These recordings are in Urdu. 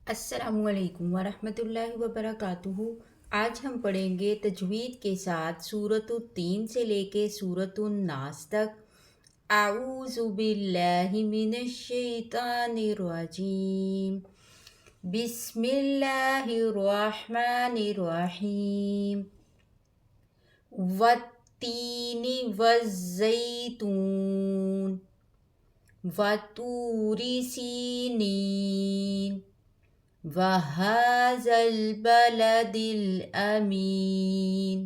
السلام علیکم ورحمۃ اللہ وبرکاتہ۔ آج ہم پڑھیں گے تجوید کے ساتھ سورۃ التین سے لے کے سورۃ الناس تک۔ اعوذ باللہ من الشیطان الرجیم، بسم اللہ الرحمن الرحیم۔ والتین والزیتون وطور سینین وَهَذَا الْبَلَدِ الْأَمِينِ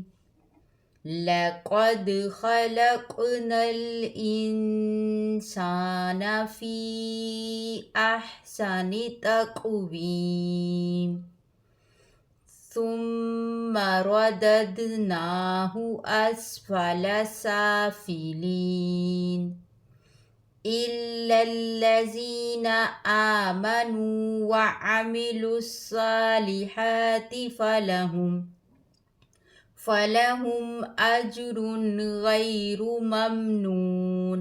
لَقَدْ خَلَقْنَا الْإِنسَانَ فِي أَحْسَنِ تَقْوِيمٍ ثُمَّ رَدَدْنَاهُ أَسْفَلَ سَافِلِينَ إِلَّا الَّذِينَ آمَنُوا وَعَمِلُوا الصَّالِحَاتِ فَلَهُمْ أَجْرٌ غَيْرُ مَمْنُونٍ۔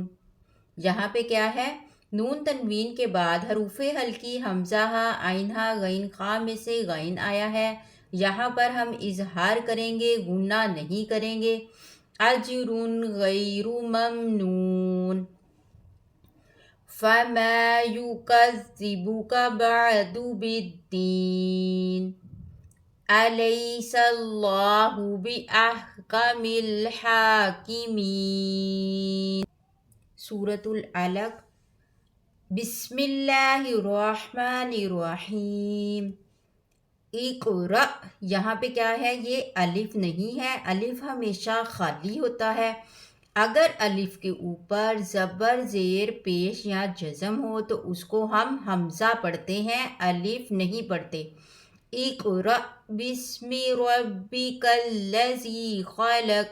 یہاں پہ کیا ہے؟ نون تنوین کے بعد حروف ہلکی حمزہ ہا عین ہا غین خا میں سے غین آیا ہے۔ یہاں پر ہم اظہار کریں گے، غنہ نہیں کریں گے۔ اجر غیر ممنون۔ فَمَا يُكَذِّبُكَ بَعْدُ بِالدِّينِ أَلَيْسَ اللَّهُ بِأَحْكَمِ الْحَاكِمِينَ۔ سورۃ العلق۔ بسم اللہ الرحمن الرحیم۔ اقرأ، یہاں پہ کیا ہے؟ یہ الف نہیں ہے، الف ہمیشہ خالی ہوتا ہے۔ اگر الف کے اوپر زبر زیر پیش یا جزم ہو تو اس کو ہم حمزہ پڑھتے ہیں، الف نہیں پڑھتے۔ اقرأ بسم ربک الذی خلق،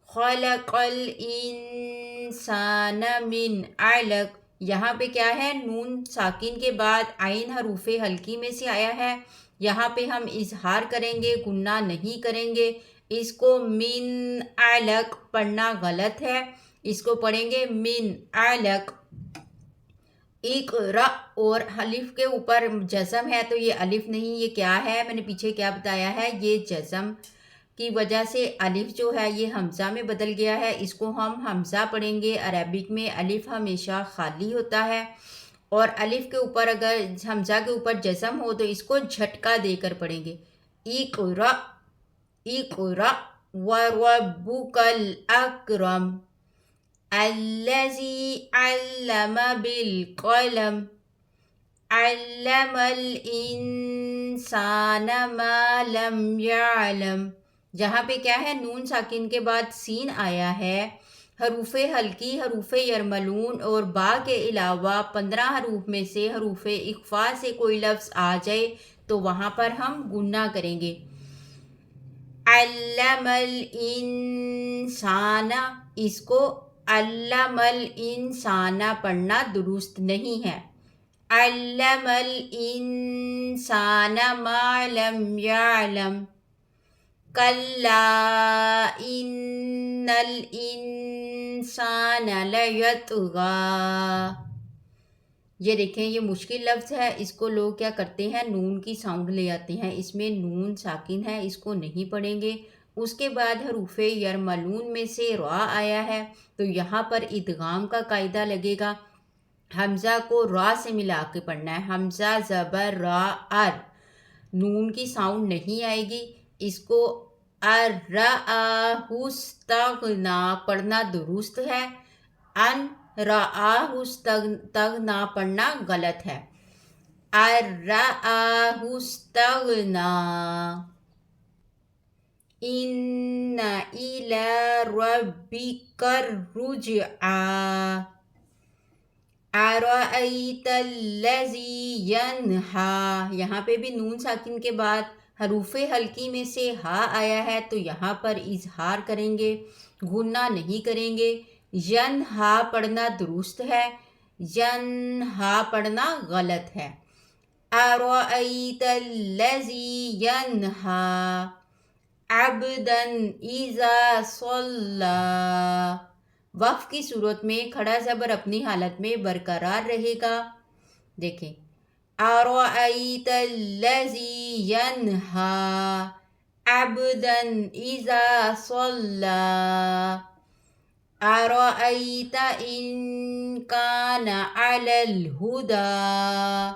خلق الانسان من علق۔ یہاں پہ کیا ہے؟ نون ساکن کے بعد عین حروف ہلکی میں سے آیا ہے۔ یہاں پہ ہم اظہار کریں گے، غنہ نہیں کریں گے۔ اس کو من علق پڑھنا غلط ہے، اس کو پڑھیں گے من علق۔ اقرأ، اور الف کے اوپر جزم ہے تو یہ الف نہیں، یہ کیا ہے؟ میں نے پیچھے کیا بتایا ہے؟ یہ جزم کی وجہ سے الف جو ہے یہ حمزہ میں بدل گیا ہے، اس کو ہم حمزہ پڑھیں گے۔ عربک میں الف ہمیشہ خالی ہوتا ہے، اور الف کے اوپر اگر حمزہ کے اوپر جزم ہو تو اس کو جھٹکا دے کر پڑھیں گے۔ اقرأ، اقرأ وربک الاکرم الذی علم بالقلم علم الانسان ما لم يعلم۔ جہاں پہ کیا ہے؟ نون ساکن کے بعد سین آیا ہے۔ حروف ہلکی، حروف یرملون اور با کے علاوہ 15 حروف میں سے حروف اخفا سے کوئی لفظ آ جائے تو وہاں پر ہم غنہ کریں گے۔ علم الانسان، اس کو علم الانسان پڑھنا درست نہیں ہے۔ علم الانسان ما لم يعلم کلا ان الانسان لیطغی۔ یہ دیکھیں، یہ مشکل لفظ ہے، اس کو لوگ کیا کرتے ہیں؟ نون کی ساؤنڈ لے آتے ہیں، اس میں نون ساکن ہے، اس کو نہیں پڑھیں گے۔ اس کے بعد حروف یرملون میں سے را آیا ہے تو یہاں پر ادغام کا قاعدہ لگے گا۔ حمزہ کو را سے ملا کے پڑھنا ہے، حمزہ زبر را ار، نون کی ساؤنڈ نہیں آئے گی۔ اس کو ارآہ استغنا پڑھنا درست ہے، ان رآہ استغنا پڑھنا غلط ہے۔ ارآہ استغنا۔ ان الی ربک الرجعی ارأیت الذی ینہی۔ یہاں پہ بھی نون ساکن کے بعد حروف ہلکی میں سے ہا آیا ہے تو یہاں پر اظہار کریں گے، غنہ نہیں کریں گے۔ ینہا پڑھنا درست ہے، ینہا پڑھنا غلط ہے۔ ارأیت الذی ینہی عبدا اذا صلی۔ وقف کی صورت میں کھڑا زبر اپنی حالت میں برقرار رہے گا۔ دیکھیں، أرأيت الذي ينهى عبدا إذا صلى أرأيت إن كان على الهدى.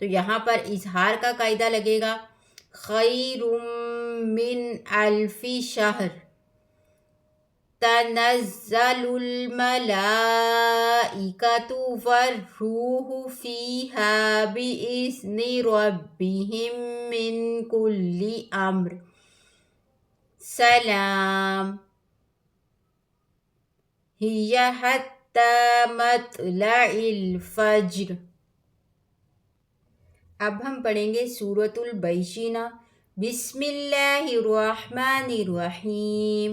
تو یہاں پر اظہار کا قاعدہ لگے گا خیر من الف شہر تنزل الملائکۃ والروح فیہا بإذن ربہم من کل امر سلام ہی حتی مطلع الفجر۔ اب ہم پڑھیں گے سورۃ البیشینہ۔ بسم اللہ الرحمن الرحیم۔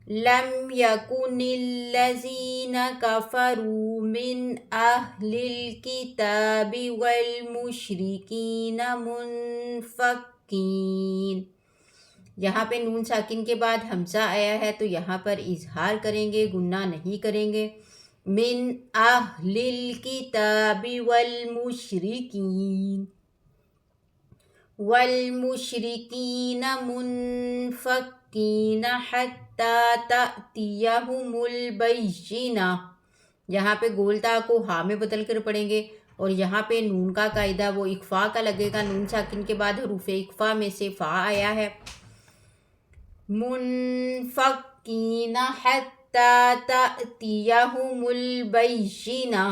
لم یکن الذین کفروا من اہل الکتاب والمشرکین منفکین۔ یہاں پہ نون ساکن کے بعد حمزہ آیا ہے تو یہاں پر اظہار کریں گے، گناہ نہیں کریں گے۔ من اہل الکتاب والمشرکین منفکین حتی تأتیہم البینہ۔ یہاں پہ گولتا کو ہا میں بدل کر پڑھیں گے، اور یہاں پہ نون کا قاعدہ وہ اخفاء کا لگے گا۔ نون ساکن کے بعد حروف اخفاء میں سے فا آیا ہے۔ منفکین حتی تأتیہم البینہ۔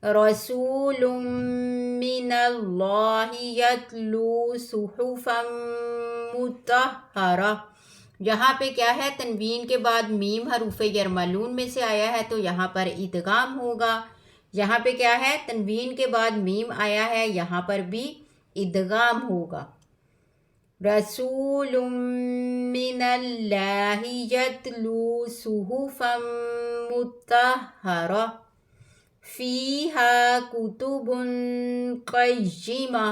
رسول من اللہ یتلو صحفا مطہرہ۔ یہاں پہ کیا ہے، تنوین کے بعد میم حروف یرملون میں سے آیا ہے تو یہاں پر ادغام ہوگا۔ یہاں پہ کیا ہے، تنوین کے بعد میم آیا ہے، یہاں پر بھی ادغام ہوگا۔ رسول من اللہ یتلو صحفا مطہرہ فیہا کتب قیمہ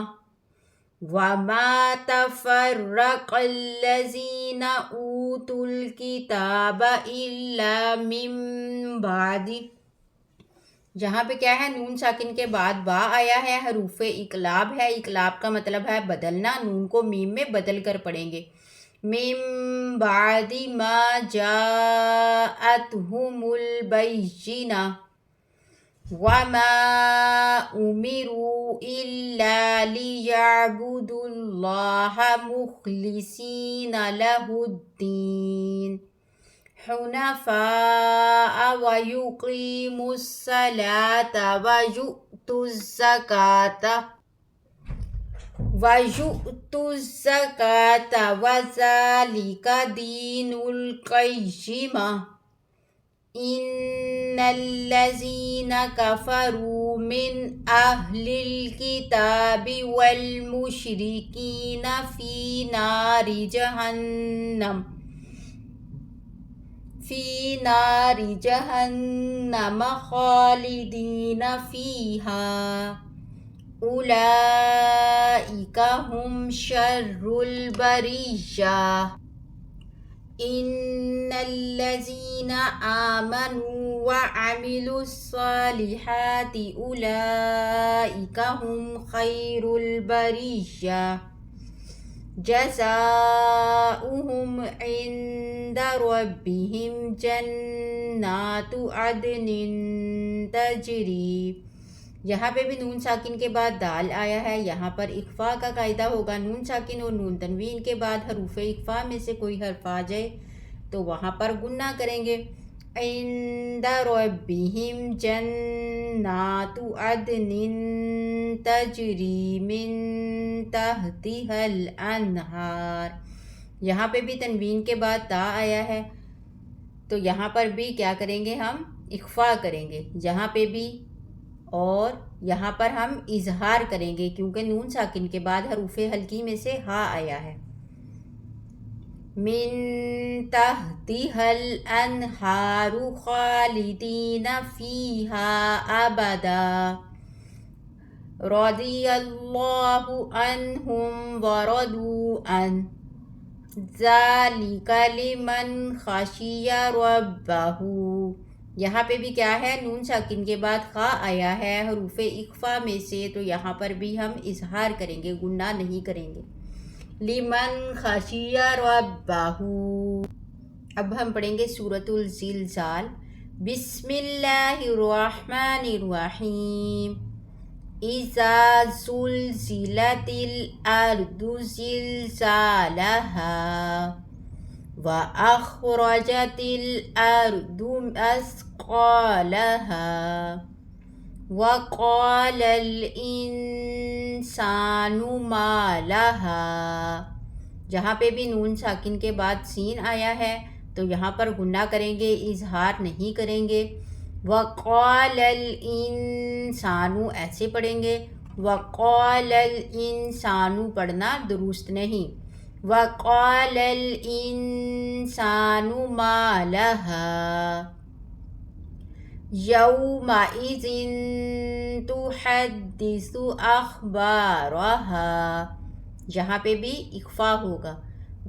وما تفرق الذین اوتوا الکتاب الا من بعد۔ یہاں پہ کیا ہے، نون ساکن کے بعد با آیا ہے، حروف اقلاب ہے۔ اقلاب کا مطلب ہے بدلنا، نون کو میم میں بدل کر پڑھیں گے۔ من بعد ما جاءتہم البینہ وما امروا الا لیعبدوا اللہ مخلصین لہ الدین حنفاء ویقیموا الصلاة ویؤتوا الزکاة وذلک دین القیمہ۔ ان الذین کفروا من اہل الکتاب والمشرکین فی نار جہنم خالدین فیہا اولئک ہم شر البریہ۔ ان الذین آمنوا وعملوا الصالحات اولئک ہم خیر البریہ۔ جزاؤہم عند ربہم جنات عدن تجری۔ یہاں پہ بھی نون ساکن کے بعد دال آیا ہے، یہاں پر اخفاء کا قاعدہ ہوگا۔ نون ساکن اور نون تنوین کے بعد حروف اخفاء میں سے کوئی حرف آ جائے تو وہاں پر گناہ کریں گے۔ عند ربہم جنات عدن تجری من تحتها الانہار۔ یہاں پہ بھی تنوین کے بعد تا آیا ہے تو یہاں پر بھی کیا کریں گے، ہم اخفاء کریں گے یہاں پہ بھی، اور یہاں پر ہم اظہار کریں گے کیونکہ نون ساکن کے بعد حروف حلقی میں سے ہا آیا ہے۔ من تحتها الانہار خالدین فیہا ابدا رضی اللہ عنہم ورضوا عنہ ذالک لمن خشی ربہ۔ یہاں پہ بھی کیا ہے، نون ساکن کے بعد خا آیا ہے حروف اخفاء میں سے تو یہاں پر بھی ہم اظہار کریں گے، گناہ نہیں کریں گے۔ لمن خشی ربہ۔ اب ہم پڑھیں گے سورۃ الزلزال۔ بسم اللہ الرحمن الرحیم۔ اذا زلزلت الارض زلزالها واخرجت الارض اثقالها وقال الانسان ما لها. جہاں پہ بھی نون ساکن کے بعد سین آیا ہے تو یہاں پر غنہ کریں گے، اظہار نہیں کریں گے. وقال الانسان ایسے پڑھیں گے، وقال الانسان پڑھنا درست نہیں. وقال الانسان ما لها یومئذ تحدث اخبارها. یہاں پہ بھی اخفا ہوگا.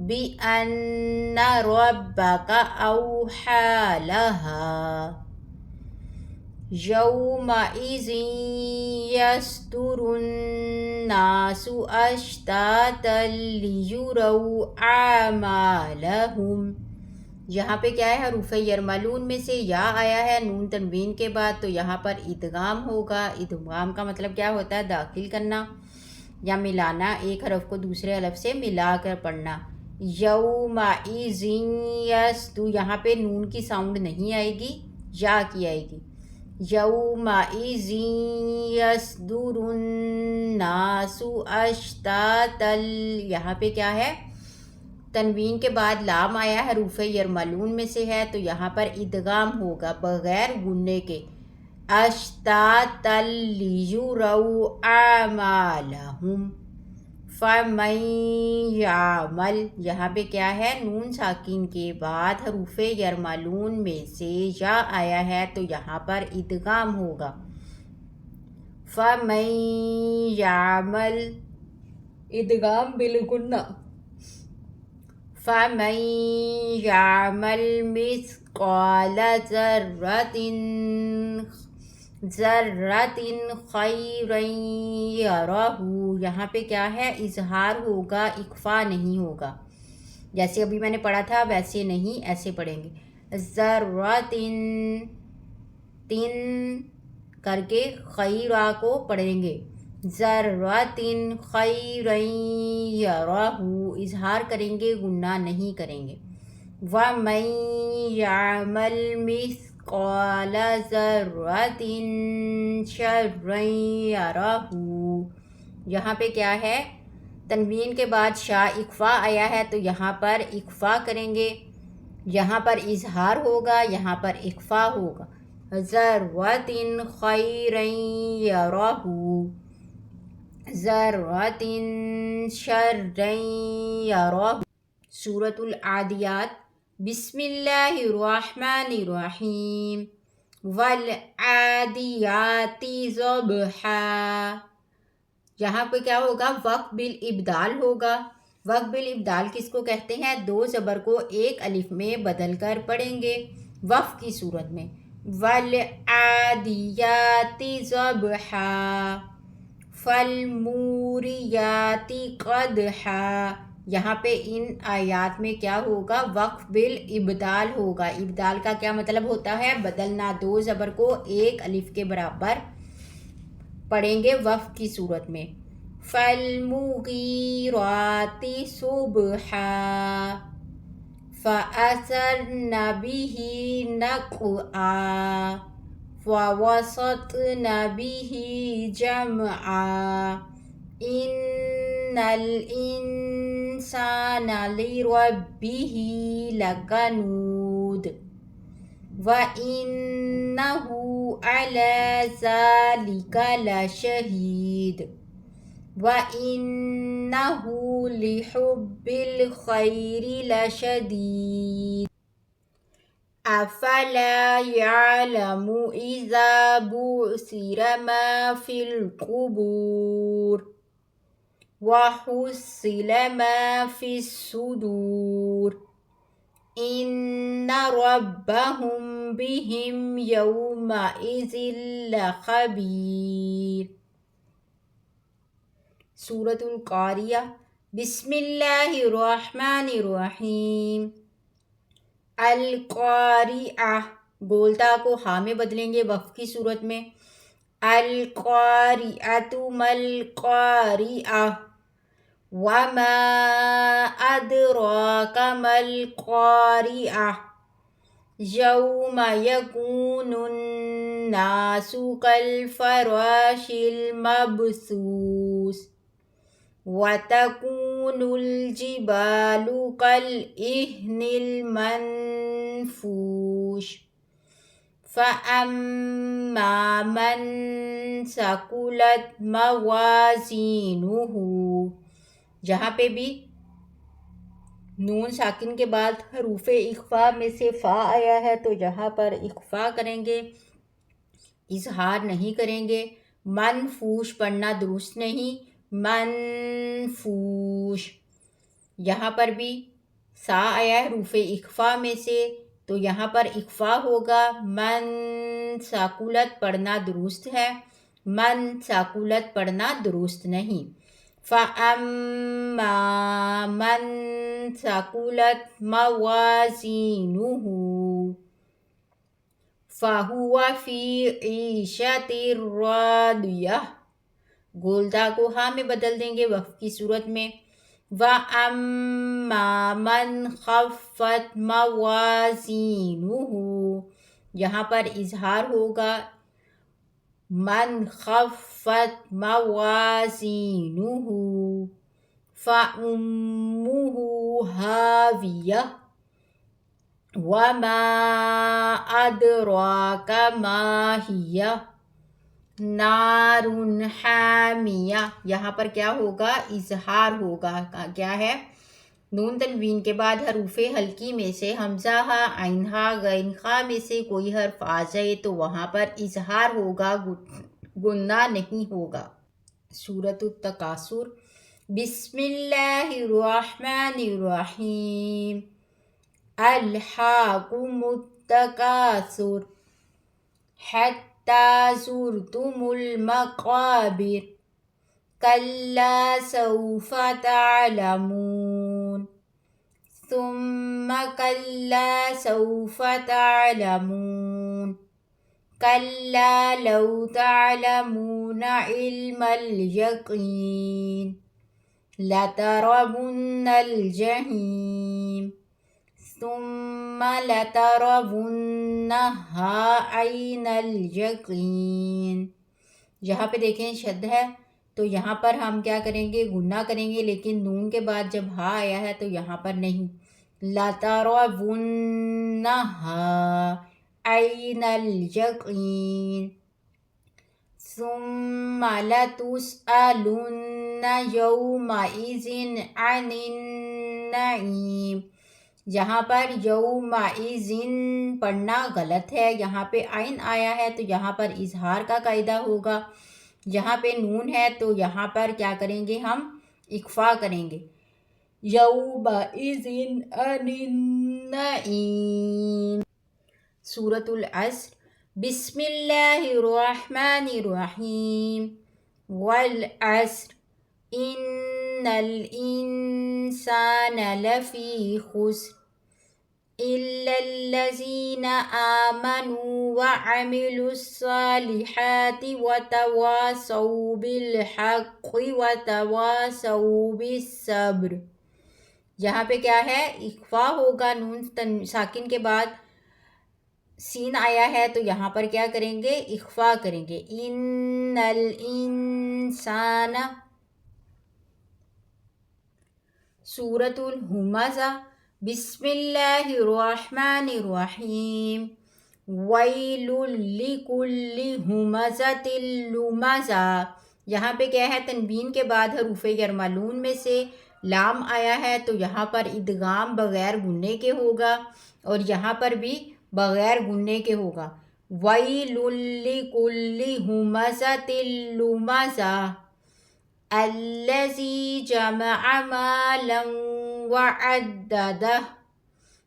بِأَنَّ رَبَّكَ أَوْحَى لَهَا یومئذ یصدر الناس اشتاتا لیروا اعمالهم. یہاں پہ کیا ہے، حروف یرملون میں سے یا آیا ہے نون تنوین کے بعد، تو یہاں پر ادغام ہوگا. ادغام کا مطلب کیا ہوتا ہے؟ داخل کرنا یا ملانا، ایک حرف کو دوسرے حرف سے ملا کر پڑھنا. یومئذ یصدر، یہاں پہ نون کی ساؤنڈ نہیں آئے گی، یا کی آئے گی. یومئذ یصدر الناس اشتاتا، یہاں پہ کیا ہے، تنوین کے بعد لام آیا ہے، حروف یرملون میں سے ہے، تو یہاں پر ادغام ہوگا بغیر غنّے کے. اشتاتا لیروا اعمالهم فمن یعمل، یہاں پہ کیا ہے، نون ساکن کے بعد حروف یرملون میں سے یا آیا ہے تو یہاں پر ادغام ہوگا. فمن یعمل، ادغام بالغنہ. فمن یعمل مثقال ذرة خیرا یرہ، یہاں پہ کیا ہے، اظہار ہوگا، اخفا نہیں ہوگا. جیسے ابھی میں نے پڑھا تھا ویسے نہیں، ایسے پڑھیں گے. ذرۃ تن کر کے خیرا کو پڑھیں گے. ذرۃ خیرا یرہ، اظہار کریں گے، غنہ نہیں کریں گے. ومن یعمل مثقال ذرۃ شرا یرہ، یہاں پہ کیا ہے، تنوین کے بعد شا اخفا آیا ہے تو یہاں پر اخفا کریں گے. یہاں پر اظہار ہوگا، یہاں پر اخفا ہوگا. ذرۃ خیرا یرہ ذرۃ شرا یرہ. سورۃ العادیات. بسم اللہ الرحمن الرحیم. والعادیات ضبحا، یہاں پہ کیا ہوگا، وقف بالابدال ہوگا. وقف بالابدال کس کو کہتے ہیں؟ دو زبر کو ایک الف میں بدل کر پڑھیں گے وقف کی صورت میں. والعادیات ضبحا فالموریات قدحا، یہاں پہ ان آیات میں کیا ہوگا، وقف بالابدال ہوگا. ابدال کا کیا مطلب ہوتا ہے؟ بدلنا. دو زبر کو ایک الف کے برابر پڑھیں گے وقف کی صورت میں. فالمغیرات صبحا فأثرن به نقعا فوسطن به جمعا ان الانسان لربه لکنود وَإِنَّهُ عَلَى ذَلِكَ لَشَهِيدٌ وَإِنَّهُ لِحُبِّ الْخَيْرِ لَشَدِيدٌ أَفَلَا يَعْلَمُ إِذَا بُعْثِرَ مَا فِي الْقُبُورِ وَحُصِّلَ مَا فِي الصُّدُورِ إِنَّ رَبَّهُمْ بِهِمْ يَوْمَئِذٍ لَخَبِيرٌ. سورۃ القاریہ. بسم اللہ الرحمن الرحیم. القاریہ، گولتا کو ہا میں بدلیں گے وقف کی صورت میں. القارئۃ مل قارئہ وما ادراک مل قارئہ یوم یکون الناس کالفراش المبثوث وتكون الجبال كالعهن المنفوش فأما من ثقلت موازینہ، جہاں پہ بھی نون ساکن کے بعد حروف اخفا میں سے فا آیا ہے تو یہاں پر اخفا کریں گے، اظہار نہیں کریں گے۔ منفوش پڑھنا درست نہیں، منفوش۔ یہاں پر بھی سا آیا ہے حروف اخفا میں سے تو یہاں پر اخفا ہوگا، من ثقلت پڑھنا درست ہے، من ثقلت پڑھنا درست نہیں۔ فَأَمَّا مَن ثَقُلَتْ مَوَازِينُهُ فَهُوَ فِي عِيشَةٍ رَاضِيَةٍ، گولدہ کو ہاں میں بدل دیں گے وقف کی صورت میں۔ وَأَمَّا مَنْ خَفَّتْ مَوَازِينُهُ، یہاں پر اظہار ہوگا، من خفت موازینہ فَأُمُّهُ ہاویہ وَمَا أَدْرَاكَ مَا هِیَہ نَارٌ حَامِیَہ، یہاں پر کیا ہوگا؟ اظہار ہوگا۔ کیا ہے؟ نون تنوین کے بعد حروف حلقی میں سے حمزہ ہا، عین ہا، غین خا میں سے کوئی حرف آ جائے تو وہاں پر اظہار ہوگا، گنہ نہیں ہوگا۔ سورۃ التکاثر۔ بسم اللہ الرحمن الرحیم۔ الہاکم التکاثر حتی زرتم المقابر کلا سوف تعلمون ثم کلا سوف تعلمون کلا لو تعلمون علم الیقین لترون الجحیم ثم لترونها عین الیقین۔ یہاں پہ دیکھیں شد ہے تو یہاں پر ہم کیا کریں گے؟ گنہ کریں گے، لیکن نون کے بعد جب ہا آیا ہے تو یہاں پر نہیں۔ لَتَرَوُنَّهَا عَيْنَ الْيَقِينِ ثُمَّ لَتُسْأَلُنَّ يَوْمَئِذٍ عَنِ النَّعِيمِ، یہاں پر یومئذ پڑھنا غلط ہے، یہاں پہ عین آیا ہے تو یہاں پر اظہار کا قاعدہ ہوگا، یہاں پہ نون ہے تو یہاں پر کیا کریں گے؟ ہم اخفا کریں گے۔ یومئذ عن النعیم۔ سورۃ العصر۔ بسم اللہ الرحمن الرحیم۔ والعصر ان الانسان لفی خسر الا الذین آمنوا وعملوا الصالحات وتواصوا بالحق وتواصوا بالصبر۔ یہاں پہ کیا ہے؟ اخفا ہوگا، نون ساکن کے بعد سین آیا ہے تو یہاں پر کیا کریں گے؟ اخفا کریں گے۔ ان الانسان۔ سورۃ الہمزہ۔ بسم اللہ الرحمن الرحیم۔ ویل لکل ہمزۃ لمزہ، یہاں پہ کیا ہے؟ تنوین کے بعد حروف یرملون میں سے لام آیا ہے تو یہاں پر ادغام بغیر گننے کے ہوگا اور یہاں پر بھی بغیر گننے کے ہوگا۔ ویل لکل ہمزۃ لمزہ الذی جمع مالا وعددہ،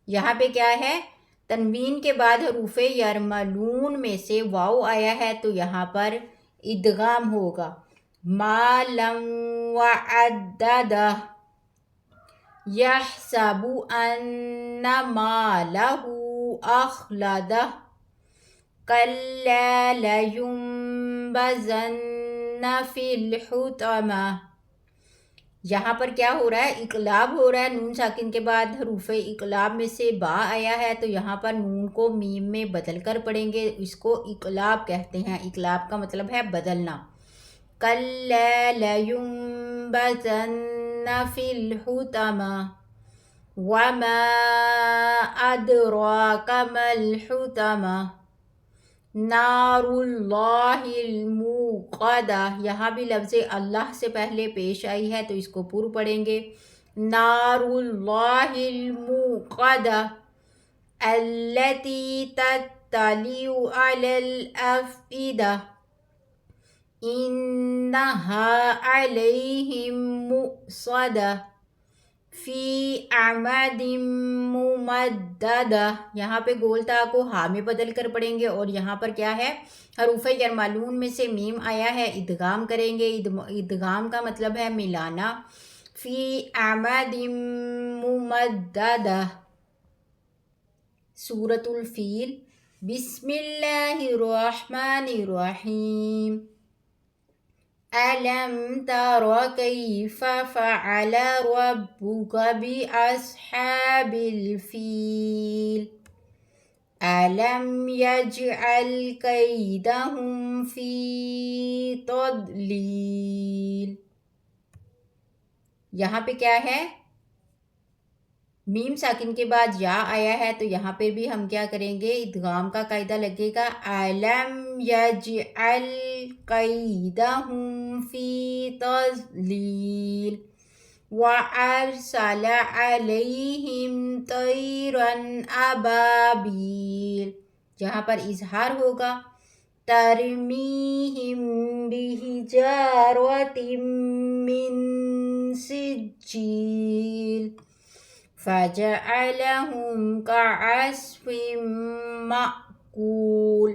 یہاں پہ کیا ہے؟ تنوین کے بعد حروف یرملون میں سے واو آیا ہے تو یہاں پر ادغام ہوگا۔ مالا وعددہ یحسب ان مالہ اخلدہ کلا لیمبذن فی الحطمہ. یہاں پر کیا ہو رہا ہے؟ اقلاب ہو رہا ہے. نون ساکن کے بعد حروف اقلاب میں سے با آیا ہے تو یہاں پر نون کو میم میں بدل کر پڑھیں گے. اس کو اقلاب کہتے ہیں. اقلاب کا مطلب ہے بدلنا. کَلَّا لَيُنبَذَنَّ فِي الْحُطَمَةِ وَمَا أَدْرَاكَ مَا الْحُطَمَةُ نار اللہ الموقدہ. یہاں بھی لفظ اللہ سے پہلے پیش آئی ہے تو اس کو پر پڑھیں گے. نار اللہ الموقدہ التی تطلع علی الافئدہ انہا علیہم مؤصدہ فی اعماد ممددہ. یہاں پہ گول تا کو ہا میں بدل کر پڑھیں گے اور یہاں پر کیا ہے؟ حروف یرملون میں سے میم آیا ہے، ادغام کریں گے. ادغام کا مطلب ہے ملانا. فی اعماد ممددہ. سورۃ الفیل. بسم اللہ الرحمن الرحیم. أَلَمْ تَرَ كَيْفَ فَعَلَ رَبُّكَ بِأَصْحَابِ الْفِيلِ أَلَمْ يَجْعَلْ كَيْدَهُمْ فِي تَضْلِيلٍ. یہاں پہ کیا ہے؟ میم ساکن کے بعد یا آیا ہے تو یہاں پہ بھی ہم کیا کریں گے؟ ادغام کا قاعدہ لگے گا. أَلَمْ يَجْعَلْ كَيْدَهُمْ فِي تَضْلِيلٍ وَأَرْسَلَ عَلَيْهِمْ طَيْرًا أَبَابِيلَ. یہاں پر اظہار ہوگا. تَرْمِيهِمْ بِحِجَارَةٍ مِّن سِجِّيلٍ فَجَعَلَهُمْ كَعَصْفٍ مَّأْکُولٍ.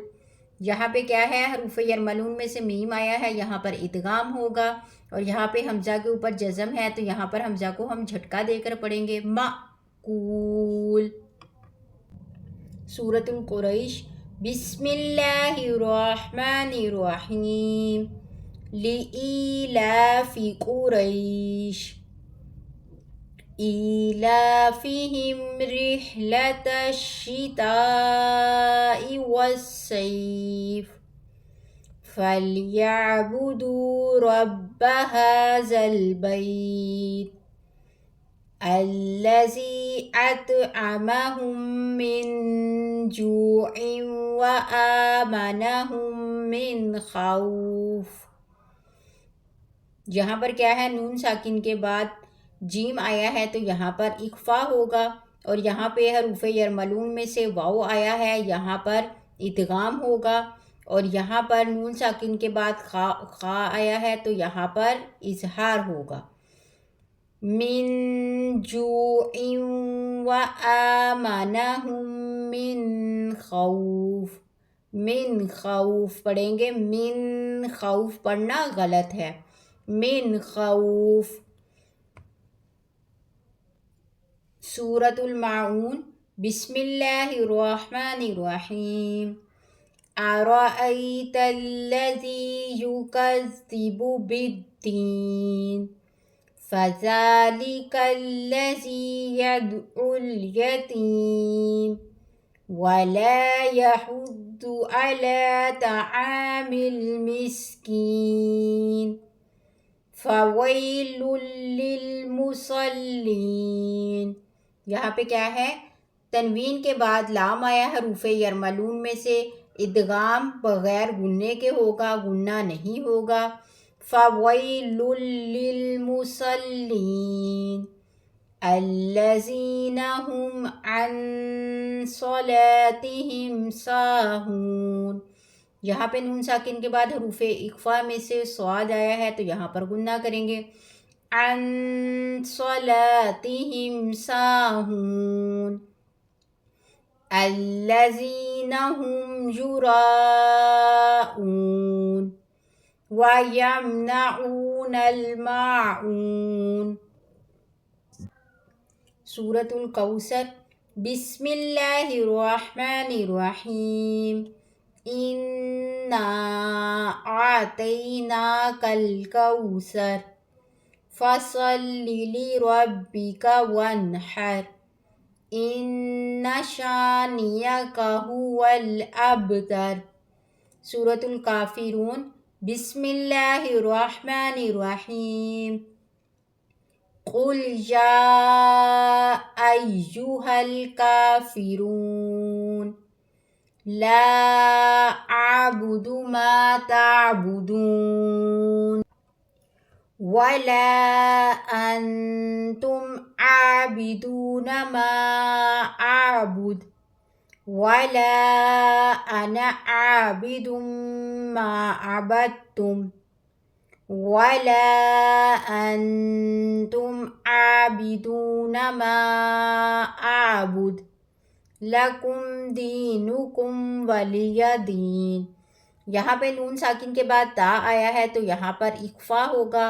یہاں پہ کیا ہے؟ حروف یرملون میں سے میم آیا ہے، یہاں پر ادغام ہوگا اور یہاں پہ حمزہ کے اوپر جزم ہے تو یہاں پر حمزہ کو ہم جھٹکا دے کر پڑھیں گے. مَأْکُول. سورۃ القریش. بسم اللہ الرحمن الرحیم. لِإِیلَافِ قُرَیش إِیلَافِهِمْ رِحْلَةَ الشِّتَاءِ وَالصَّيْفِ فَلْيَعْبُدُوا رَبَّ هَذَا الْبَيْتِ الَّذِي أَطْعَمَهُم مِّن جُوعٍ وَآمَنَهُم مِّن خَوْفٍ. یہاں پر کیا ہے؟ نون ساکن کے بعد جیم آیا ہے تو یہاں پر اخفا ہوگا اور یہاں پہ حروف یرملون میں سے واو آیا ہے، یہاں پر ادغام ہوگا اور یہاں پر نون ساکن کے بعد خا آیا ہے تو یہاں پر اظہار ہوگا. من جوع وآمنہم من خوف. من خوف پڑھیں گے، من خوف پڑھنا غلط ہے. من خوف. سورۃ الماعون. بسم اللہ الرحمن الرحیم. أَرَأَيْتَ الَّذِي يُكَذِّبُ بِالدِّينِ فَذَلِكَ الَّذِي يَدْعُ الْيَتِيمَ وَلَا يَحُضُّ عَلَى طَعَامِ الْمِسْكِينِ فَوَيْلٌ لِّلْمُصَلِّينَ. یہاں پہ کیا ہے؟ تنوین کے بعد لام آیا حروف یرملون میں سے، ادغام بغیر گننے کے ہوگا، گننا نہیں ہوگا. فَوَيْلٌ لِّلْمُصَلِّينَ الَّذِينَ هُمْ عَن صَلَاتِهِمْ سَاهُونَ. یہاں پہ نون ساکن کے بعد حروف اخفا میں سے صاد آیا ہے تو یہاں پر گننا کریں گے. عن صلاتهم ساهون الذین هم یراءون وَيَمْنَعُونَ الْمَاعُونَ. سورۃ الکوثر. بسم اللہ الرحمن الرحیم. انا اعطیناک الکوثر فصل لربک وانحر ان شانئک هو الابتر۔ سورۃ الکافرون۔ بسم اللہ الرحمن الرحیم۔ قل یا ایہا الکافرون لا اعبد ما تعبدون ولا انتم عابدون ما اعبد ولا انا عابد ما عبدتم ولا انتم عابدون ما اعبد لکم دینکم ولی دین۔ یہاں پہ نون ساکن کے بعد تا آیا ہے تو یہاں پر اخفا ہوگا۔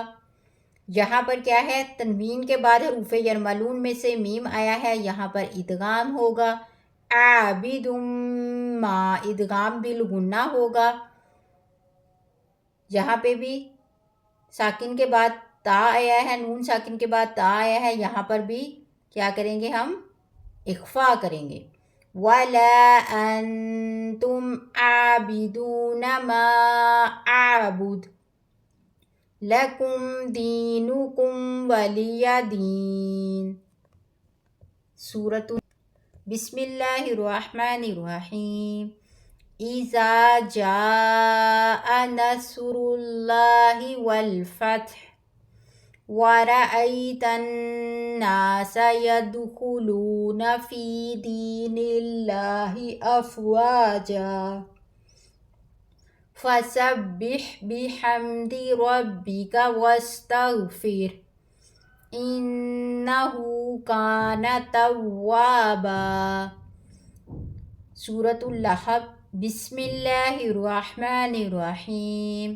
یہاں پر کیا ہے، تنوین کے بعد حروف یرملون میں سے میم آیا ہے، یہاں پر ادغام ہوگا۔ عابد ما، ادغام بالغنہ ہوگا۔ یہاں پہ بھی ساکن کے بعد تا آیا ہے، نون ساکن کے بعد تا آیا ہے، یہاں پر بھی کیا کریں گے، ہم اخفا کریں گے۔ وَلَا أَنْتُمْ عَابِدُونَ مَا أَعْبُدُ لَكُمْ دِينُكُمْ وَلِيَ دِينِ۔ سورۃ بسم اللہ الرحمن الرحیم۔ اذا جاء نصر اللہ والفتح وَرَأَيْتَ النَّاسَ يَدْخُلُونَ فِي دِينِ اللَّهِ أَفْوَاجًا فَسَبِّحْ بِحَمْدِ رَبِّكَ وَاسْتَغْفِرْهُ إِنَّهُ كَانَ تَوَّابًا۔ سورۃ اللہب۔ بسم اللہ الرحمن الرحیم۔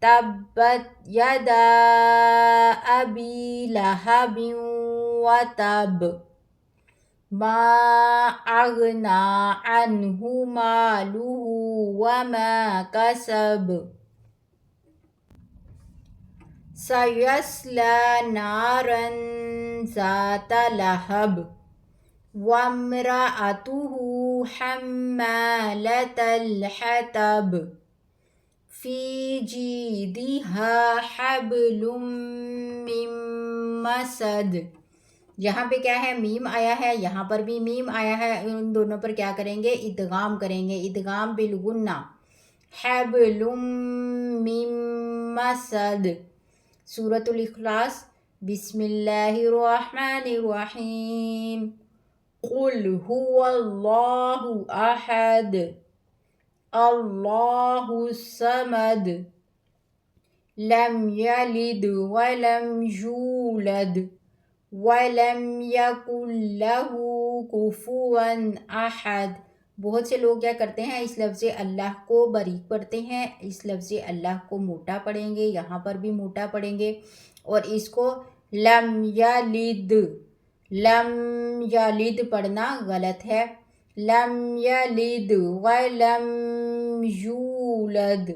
تبت یدا ابی لہب وتب ما اغنی عنہ مالہ وما کسب سیصلی نارا ذات لہب وامرأتہ حمالۃ الحطب فی جیدہا حبل من مسد۔ یہاں پہ کیا ہے، میم آیا ہے، یہاں پر بھی میم آیا ہے، ان دونوں پر کیا کریں گے، ادغام کریں گے، ادغام بالغنہ۔ حبل من مسد۔ سورۃ الاخلاص۔ بسم اللہ الرحمن الرحیم۔ قل هو اللہ احد اللہ الصمد لم یلد ولم یولد وَلَمْ يَكُنْ لَهُ كُفُوًا أَحَدٌ۔ بہت سے لوگ کیا کرتے ہیں، اس لفظ اللہ کو باریک پڑھتے ہیں، اس لفظ اللہ کو موٹا پڑھیں گے، یہاں پر بھی موٹا پڑھیں گے، اور اس کو لم یلد، لم یلد پڑھنا غلط ہے، لم یلد وَلَمْ یولد۔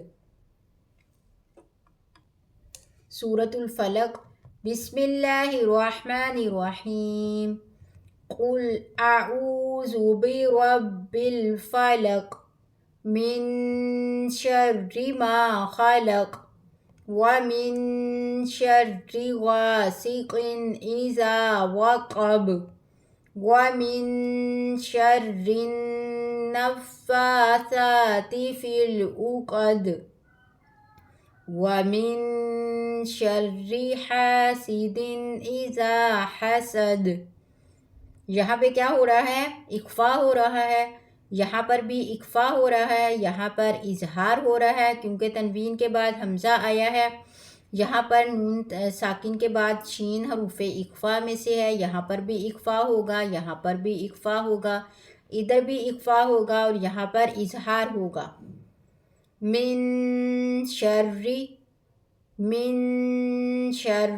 سورۃ الفلق۔ بسم اللہ الرحمن الرحیم۔ قل اعوذ برب الفلق من شر ما خلق ومن شر غاسق اذا وقب ومن شر النفاثات في العقد وَمِن شَرِّ حَاسِدٍ إِذَا حَسَدَ۔ یہاں پہ کیا ہو رہا ہے، اخفا ہو رہا ہے، یہاں پر بھی اخفا ہو رہا ہے، یہاں پر اظہار ہو رہا ہے کیونکہ تنوین کے بعد حمزہ آیا ہے، یہاں پر نون ساکن کے بعد شین حروف اخفا میں سے ہے، یہاں پر بھی اخفا ہوگا، یہاں پر بھی اخفا ہوگا، ادھر بھی اخفا ہوگا اور یہاں پر اظہار ہوگا۔ من شر، من شر،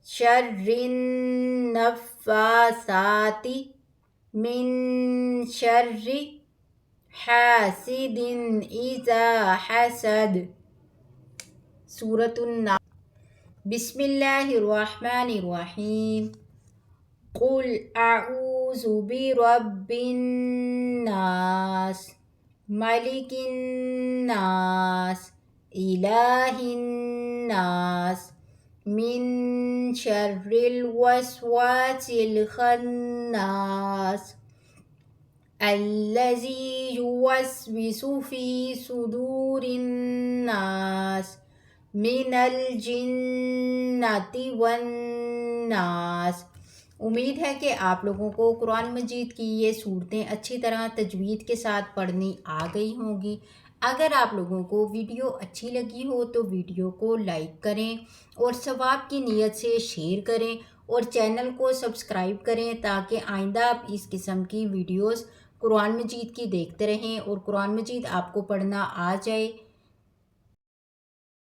شر النفاثات، من شر حاسد اذا حسد. سورة الناس. بسم اللہ الرحمن الرحیم. قل اعوذ برب الناس ملک الناس الہ الناس من شر الوسواس الخناس الذي يوسوس في صدور الناس من الجنة والناس. امید ہے کہ آپ لوگوں کو قرآن مجید کی یہ صورتیں اچھی طرح تجوید کے ساتھ پڑھنی آ گئی ہوں گی. اگر آپ لوگوں کو ویڈیو اچھی لگی ہو تو ویڈیو کو لائک کریں اور ثواب کی نیت سے شیئر کریں اور چینل کو سبسکرائب کریں تاکہ آئندہ آپ اس قسم کی ویڈیوز قرآن مجید کی دیکھتے رہیں اور قرآن مجید آپ کو پڑھنا آ جائے.